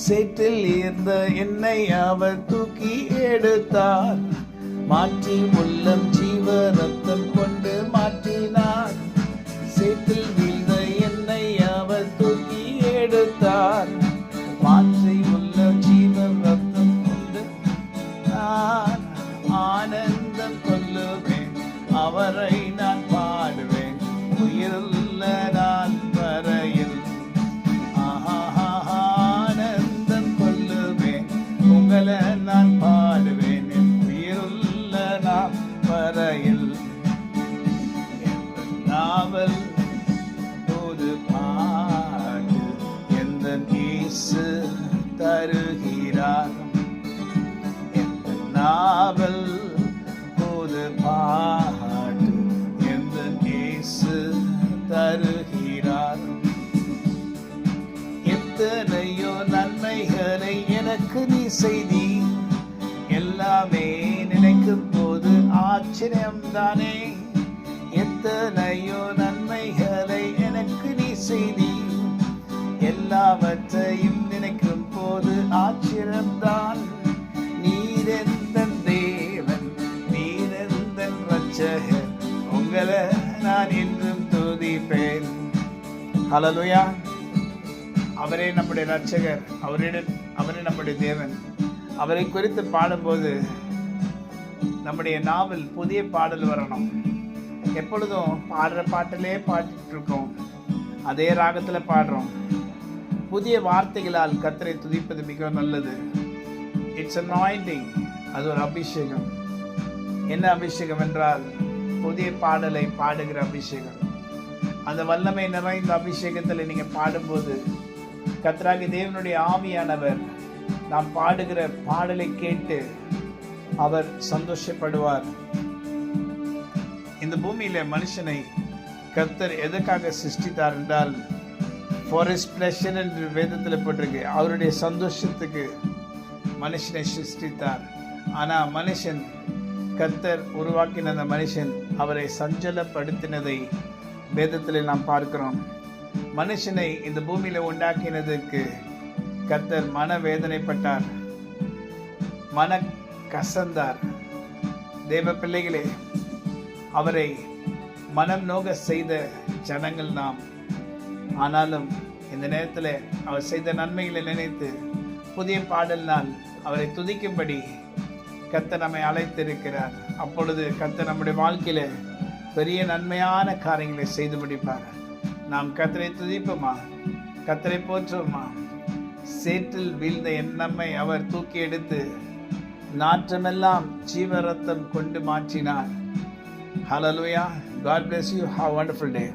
சேற்றில் இருந்த என்னை அவர் தூக்கி எடுத்தார். மாற்றி உள்ளம் ஜீவ ரத்தம் கொண்டு மாற்றினார். சேற்றில் வீழ்ந்த என்னை அவர் தூக்கி எடுத்தார். மாற்றி உள்ளம் ஜீவ ரத்தம் கொண்டு நான் ஆனந்தம் கொள்ளுவேன். அவரை நான் பாடுவேன் உயிருள்ள நான் வரையில். ஆனந்தம் கொள்ளுவேன் உங்களை நான் பாடுவேன் என் உயிருள்ள நான் வரையில். நாவல் ஒரு பாட்டு எந்த இயேசு தருகிறார். எந்த நாவல் ஒரு பாட்டு எந்த இயேசு தருகிறார். எத்தனையோ நன்மைகளை எனக்கு நீ செய்தி. எல்லாமே நினைக்கும் போது ஆச்சரியம்தானே. எத்தனையோ நன்மைகளை எனக்கு நீ செய்தி. எல்லாவற்றையும் நினைக்கும் போது ஆச்சரியம்தான். நீரெந்தன் தேவன், நீரெந்தன் ரட்சகர், உங்களை நான் என்றும் துதிப்பேன். ஹல்லேலூயா. அவரே நம்முடைய ரட்சகர், அவரே நம்முடைய தேவன். அவரை குறித்து பாடும்போது நம்முடைய நாவல் புதிய பாடல் வரணும். எப்பொழுதும் பாடுற பாட்டிலே பாடிட்டு இருக்கோம், அதே ராகத்தில் பாடுறோம். புதிய வார்த்தைகளால் கர்த்தரை துதிப்பது மிக நல்லது. It's anointing. அது ஒரு அபிஷேகம். என்ன அபிஷேகம் என்றால் புதிய பாடலை பாடுகிற அபிஷேகம். அந்த வல்லமை நிறைந்த அபிஷேகத்தில் நீங்கள் பாடும்போது கர்த்தராகிய தேவனுடைய ஆவியானவர் நாம் பாடுகிற பாடலை கேட்டு அவர் சந்தோஷப்படுவார். இந்த பூமியில மனுஷனை கர்த்தர் எதற்காக சிருஷ்டித்தார் என்றால் ஃபார் ஹிஸ் ப்ளஷர் என்று வேதத்தில் போட்டிருக்கு. அவருடைய சந்தோஷத்துக்கு மனுஷனை சிருஷ்டித்தார். ஆனால் மனுஷன், கர்த்தர் உருவாக்கின அந்த மனுஷன் அவரை சஞ்சலப்படுத்தினதை வேதத்தில் நாம் பார்க்கிறோம். மனுஷனை இந்த பூமியில உண்டாக்கினதற்கு கர்த்தர் மனவேதனைப்பட்டார், மன கசந்தார். தேவ பிள்ளைகளே, அவரை மனம் நோக செய்த ஜனங்கள் நாம். ஆனாலும் இந்த நேரத்தில் அவர் செய்த நன்மைகளை நினைத்து புதிய பாடலினால் அவரை துதிக்கும்படி கர்த்தர் நம்மை அழைத்திருக்கிறார். அப்பொழுது கர்த்தர் நம்முடைய வாழ்க்கையில பெரிய நன்மையான காரியங்களை செய்து முடிப்பார். நாம் கர்த்தரை துதிப்போமா, கர்த்தரை போற்றுவோமா? சேற்றில் வீழ்ந்த நம்மை அவர் தூக்கி எடுத்து நாற்றமெல்லாம் ஜீவ ரத்தம் கொண்டு மாற்றினார். Hallelujah. God bless you. Have a wonderful day.